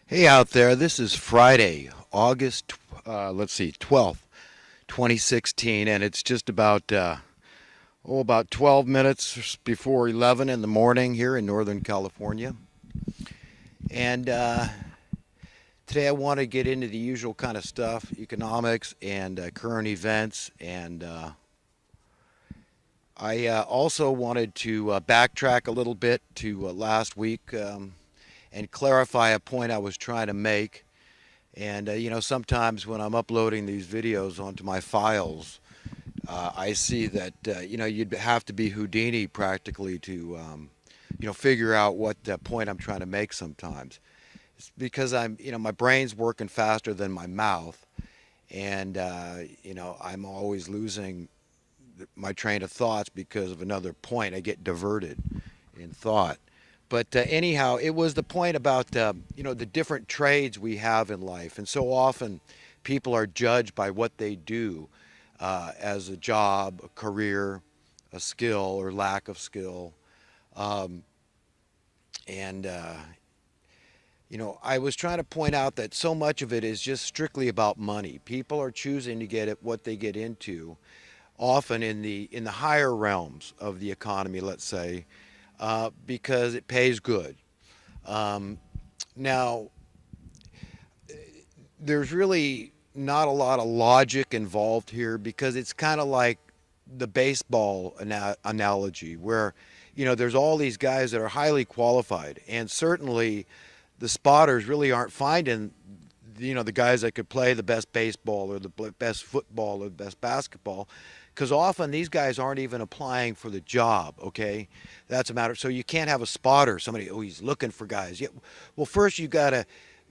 Hey out there, this is Friday, August, 12th, 2016, and it's just about 12 minutes before 11 in the morning here in Northern California. And today I want to get into the usual kind of stuff, economics and current events. And I also wanted to backtrack a little bit to last week and clarify a point I was trying to make. And sometimes when I'm uploading these videos onto my files, I see that you'd have to be Houdini practically to figure out what point I'm trying to make. Sometimes it's because my brain's working faster than my mouth, and I'm always losing my train of thoughts because of another point. I get diverted in thought. But anyhow, it was the point about the different trades we have in life, and so often people are judged by what they do as a job, a career, a skill or lack of skill, um, and I was trying to point out that so much of it is just strictly about money. People are choosing to get at what they get into, often in the higher realms of the economy, let's say, because it pays good. Um, Now, there's really not a lot of logic involved here because it's kind of like the baseball analogy where, there's all these guys that are highly qualified, and certainly the spotters really aren't finding, the guys that could play the best baseball or the best football or the best basketball, because often these guys aren't even applying for the job. Okay, that's a matter. So you can't have a spotter, somebody, oh, he's looking for guys. Yeah, well, first you got to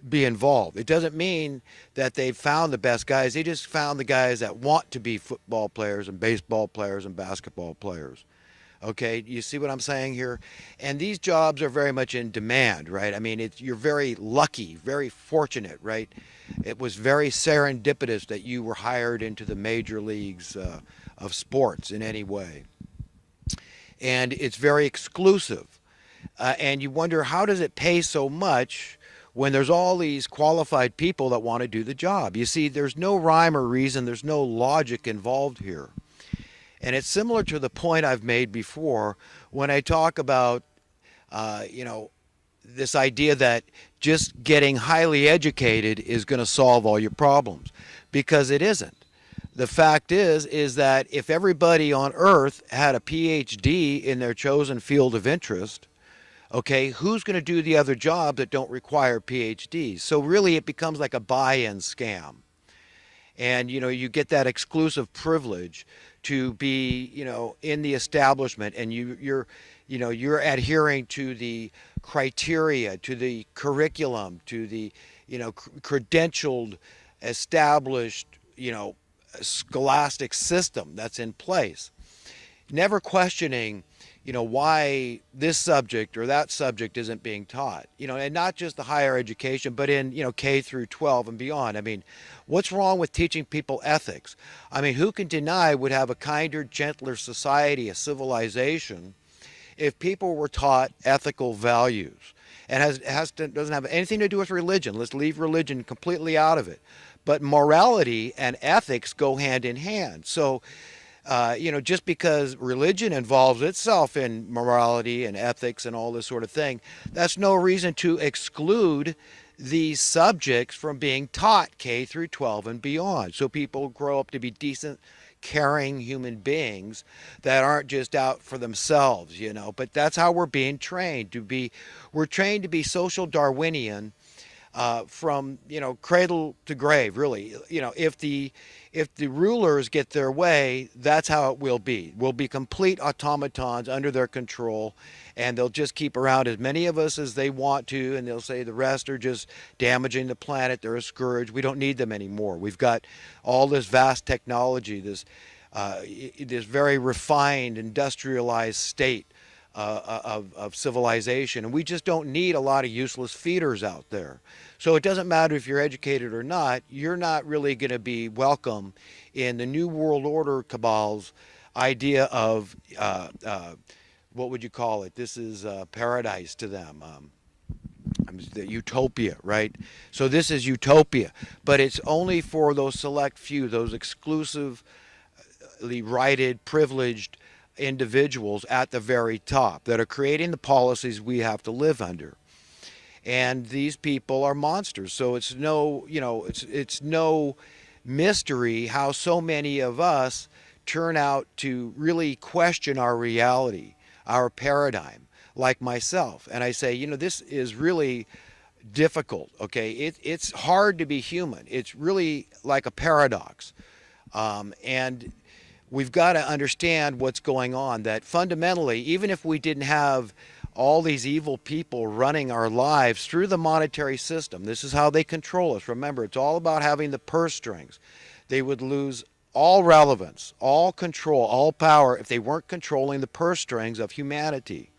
be involved. It doesn't mean that they've found the best guys. They just found the guys that want to be football players and baseball players and basketball players. Okay, you see what I'm saying here? And these jobs are very much in demand, right? I mean, you're very lucky, very fortunate, right? It was very serendipitous that you were hired into the major leagues of sports in any way. And it's very exclusive. And you wonder, how does it pay so much when there's all these qualified people that want to do the job? You see, there's no rhyme or reason, there's no logic involved here. And it's similar to the point I've made before when I talk about, this idea that just getting highly educated is going to solve all your problems, because it isn't. The fact is that if everybody on earth had a PhD in their chosen field of interest, okay, who's going to do the other jobs that don't require PhDs? So really it becomes like a buy-in scam. And you get that exclusive privilege to be in the establishment, and you're adhering to the criteria, to the curriculum, to the credentialed, established scholastic system that's in place, never questioning why this subject or that subject isn't being taught, and not just the higher education, but in K through 12 and beyond. I mean, what's wrong with teaching people ethics? I mean, who can deny would have a kinder, gentler society, a civilization, if people were taught ethical values? And doesn't have anything to do with religion. Let's leave religion completely out of it. But morality and ethics go hand in hand. So just because religion involves itself in morality and ethics and all this sort of thing, that's no reason to exclude these subjects from being taught K through 12 and beyond. So people grow up to be decent, caring human beings that aren't just out for themselves. But that's how we're being trained to be. We're trained to be social Darwinian, from cradle to grave. Really, if the rulers get their way, that's how it will be. We'll be complete automatons under their control, and they'll just keep around as many of us as they want to, and they'll say the rest are just damaging the planet. They're a scourge. We don't need them anymore. We've got all this vast technology, this very refined, industrialized state of civilization, and we just don't need a lot of useless feeders out there. So it doesn't matter if you're educated or not, you're not really going to be welcome in the New World Order cabal's idea of what would you call it? This is paradise to them. paradigms, the utopia, right? So this is utopia, but it's only for those select few, those exclusively righted, privileged individuals at the very top that are creating the policies we have to live under. And these people are monsters. So it's no, it's no mystery how so many of us turn out to really question our reality, our paradigm, like myself. And I say, this is really difficult. Okay, it's hard to be human. It's really like a paradox, and we've got to understand what's going on. That fundamentally, even if we didn't have all these evil people running our lives through the monetary system, this is how they control us. Remember, it's all about having the purse strings. They would lose all relevance, all control, all power if they weren't controlling the purse strings of humanity.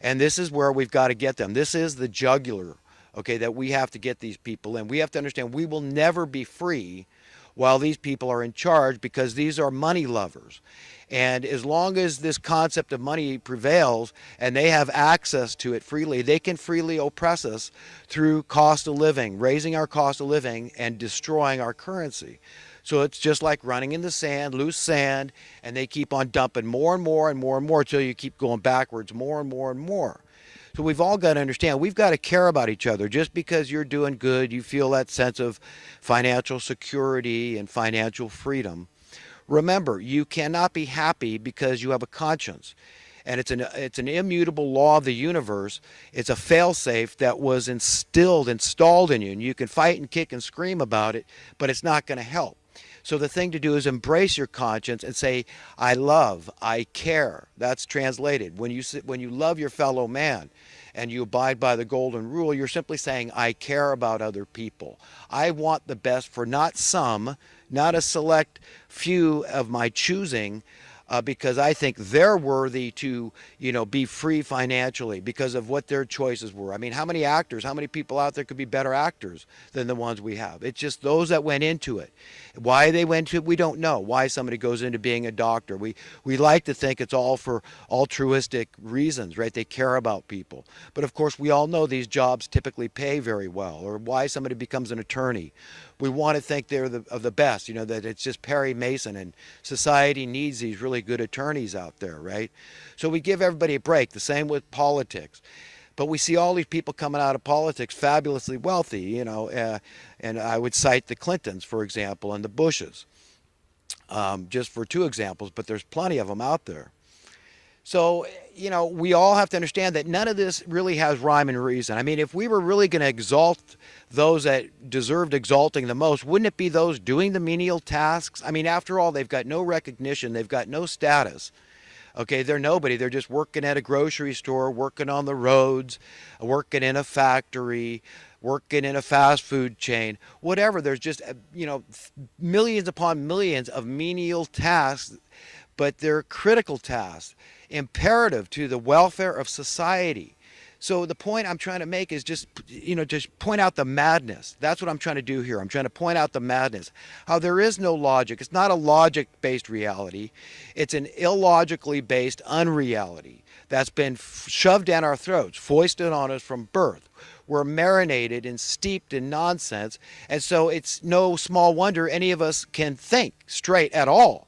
And this is where we've got to get them. This is the jugular, okay, that we have to get these people in. We have to understand we will never be free while these people are in charge, because these are money lovers. And as long as this concept of money prevails and they have access to it freely, they can freely oppress us through cost of living, raising our cost of living and destroying our currency. So it's just like running in the sand, loose sand, and they keep on dumping more and more and more and more until you keep going backwards more and more and more. So we've all got to understand, we've got to care about each other. Just because you're doing good, you feel that sense of financial security and financial freedom. Remember, you cannot be happy because you have a conscience. And it's an immutable law of the universe. It's a failsafe that was installed in you. And you can fight and kick and scream about it, but it's not going to help. So the thing to do is embrace your conscience and say, I love, I care. That's translated. When you love your fellow man and you abide by the golden rule, you're simply saying, I care about other people. I want the best for not some, not a select few of my choosing, because I think they're worthy to, be free financially because of what their choices were. I mean, how many actors, how many people out there could be better actors than the ones we have? It's just those that went into it. Why they went to it, we don't know. Why somebody goes into being a doctor. We like to think it's all for altruistic reasons, right? They care about people. But of course, we all know these jobs typically pay very well, or why somebody becomes an attorney. We want to think they're of the best, that it's just Perry Mason, and society needs these really good attorneys out there, right? So we give everybody a break. The same with politics. But we see all these people coming out of politics fabulously wealthy, and I would cite the Clintons, for example, and the Bushes, just for two examples, but there's plenty of them out there. So, we all have to understand that none of this really has rhyme and reason. I mean, if we were really going to exalt those that deserved exalting the most, wouldn't it be those doing the menial tasks? I mean, after all, they've got no recognition. They've got no status. Okay, they're nobody. They're just working at a grocery store, working on the roads, working in a factory, working in a fast food chain, whatever. There's just, millions upon millions of menial tasks, but they're critical tasks, imperative to the welfare of society. So the point I'm trying to make is just point out the madness. That's what I'm trying to do here. I'm trying to point out the madness. How there is no logic. It's not a logic-based reality. It's an illogically based unreality that's been shoved down our throats, foisted on us from birth. We're marinated and steeped in nonsense. And so it's no small wonder any of us can think straight at all.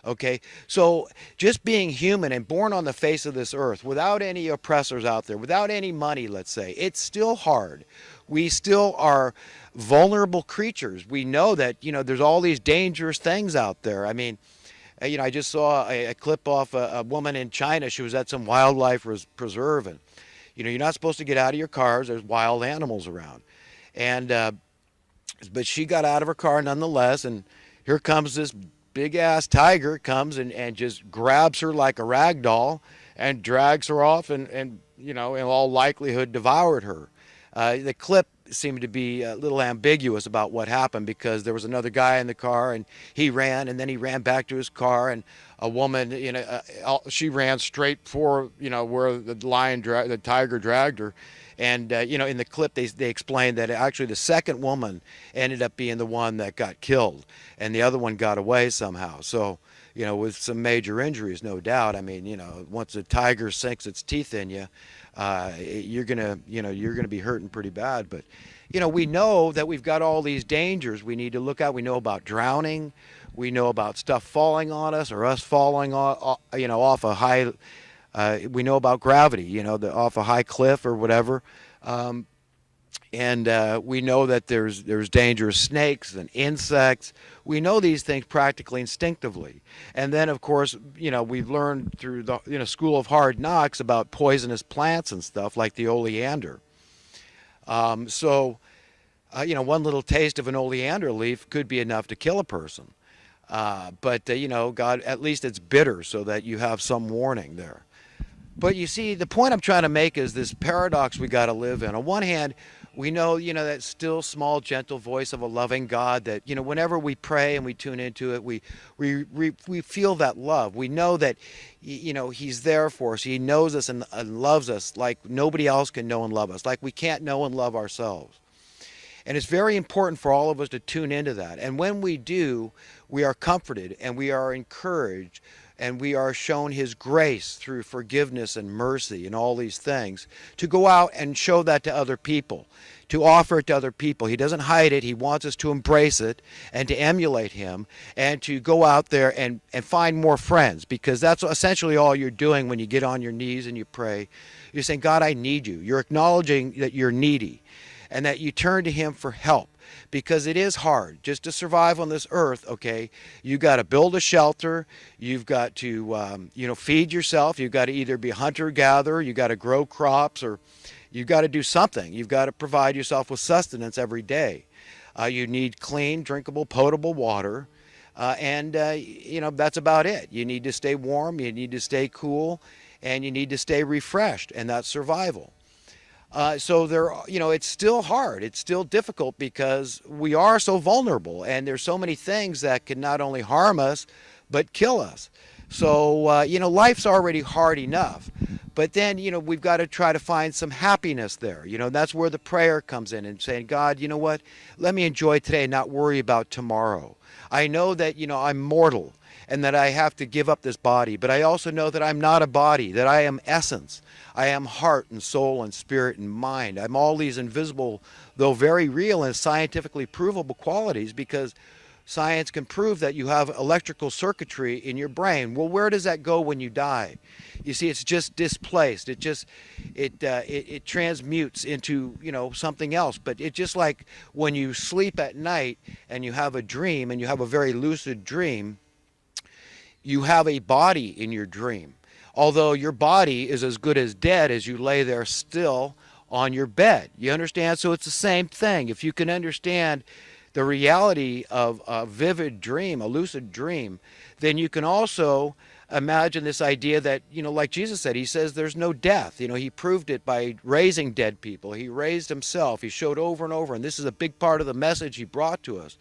Okay, so just being human and born on the face of this earth without any oppressors out there, without any money, let's say, it's still hard. We still are vulnerable creatures. We know that, there's all these dangerous things out there. I mean, I just saw a clip off a woman in China. She was at some wildlife preserve, and, you're not supposed to get out of your cars. There's wild animals around. And, but she got out of her car nonetheless, and here comes this big ass tiger comes and just grabs her like a rag doll and drags her off and in all likelihood devoured her. The clip seemed to be a little ambiguous about what happened, because there was another guy in the car and he ran, and then he ran back to his car, and a woman, she ran straight for, where the tiger dragged her. And in the clip, they explained that actually the second woman ended up being the one that got killed, and the other one got away somehow. So, with some major injuries, no doubt. I mean, once a tiger sinks its teeth in you, you're gonna be hurting pretty bad. But, we know that we've got all these dangers we need to look at. We know about drowning. We know about stuff falling on us or us falling off a high. We know about gravity, off a high cliff or whatever. Um, and we know that there's dangerous snakes and insects. We know these things practically instinctively. And then, of course, we've learned through the School of Hard Knocks about poisonous plants and stuff like the oleander. One little taste of an oleander leaf could be enough to kill a person. But God, at least it's bitter so that you have some warning there. But you see, the point I'm trying to make is this paradox we got to live in. On one hand, we know, that still small, gentle voice of a loving God that, whenever we pray and we tune into it, we feel that love. We know that, He's there for us. He knows us and loves us like nobody else can know and love us, like we can't know and love ourselves. And it's very important for all of us to tune into that. And when we do, we are comforted and we are encouraged and we are shown His grace through forgiveness and mercy and all these things to go out and show that to other people, to offer it to other people. He doesn't hide it. He wants us to embrace it and to emulate Him and to go out there and find more friends, because that's essentially all you're doing when you get on your knees and you pray. You're saying, God, I need you. You're acknowledging that you're needy and that you turn to Him for help, because it is hard just to survive on this earth. Okay, you got to build a shelter, you've got to feed yourself, you've got to either be hunter gatherer, you got to grow crops, or you've got to do something. You've got to provide yourself with sustenance every day. You need clean, drinkable, potable water, and that's about it. You need to stay warm, you need to stay cool, and you need to stay refreshed, and that's survival. It's still hard. It's still difficult because we are so vulnerable, and there's so many things that can not only harm us, but kill us. So, life's already hard enough, but then, we've got to try to find some happiness there. That's where the prayer comes in and saying, God, you know what? Let me enjoy today and not worry about tomorrow. I know that, I'm mortal and that I have to give up this body, but I also know that I'm not a body, that I am essence. I am heart and soul and spirit and mind. I'm all these invisible, though very real and scientifically provable qualities, because science can prove that you have electrical circuitry in your brain. Well, where does that go when you die? You see, it's just displaced. It transmutes into, something else. But it's just like when you sleep at night and you have a dream and you have a very lucid dream, you have a body in your dream. Although your body is as good as dead as you lay there still on your bed. You understand? So it's the same thing. If you can understand the reality of a vivid dream, a lucid dream, then you can also imagine this idea that, like Jesus said, He says there's no death. He proved it by raising dead people. He raised Himself. He showed over and over, and this is a big part of the message He brought to us,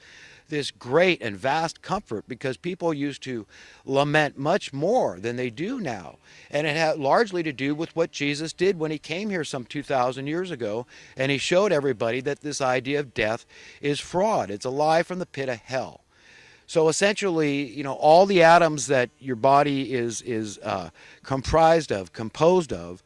this great and vast comfort, because people used to lament much more than they do now. And it had largely to do with what Jesus did when He came here some 2,000 years ago, and He showed everybody that this idea of death is fraud. It's a lie from the pit of hell. So essentially, all the atoms that your body is composed of,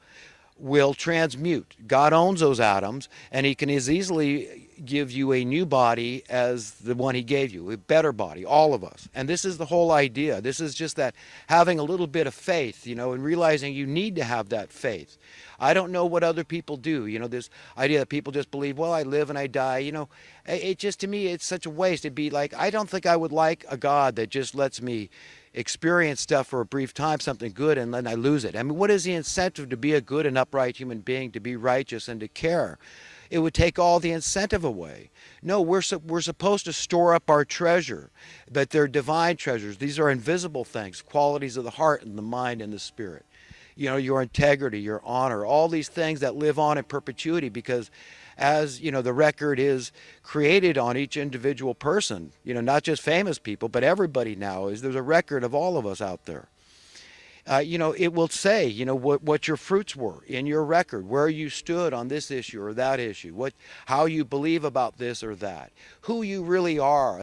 will transmute. God owns those atoms, and He can as easily give you a new body as the one He gave you, a better body, all of us. And this is the whole idea. This is just that having a little bit of faith, and realizing you need to have that faith. I don't know what other people do. This idea that people just believe, well, I live and I die. It just, to me, it's such a waste. It'd be like, I don't think I would like a God that just lets me experience stuff for a brief time, something good, and then I lose it. I mean, what is the incentive to be a good and upright human being, to be righteous and to care? It would take all the incentive away. No, we're supposed to store up our treasure, but they're divine treasures. These are invisible things, qualities of the heart and the mind and the spirit. Your integrity, your honor, all these things that live on in perpetuity, because as the record is created on each individual person, not just famous people, but everybody now, there's a record of all of us out there. It will say, what your fruits were in your record, where you stood on this issue or that issue, how you believe about this or that, who you really are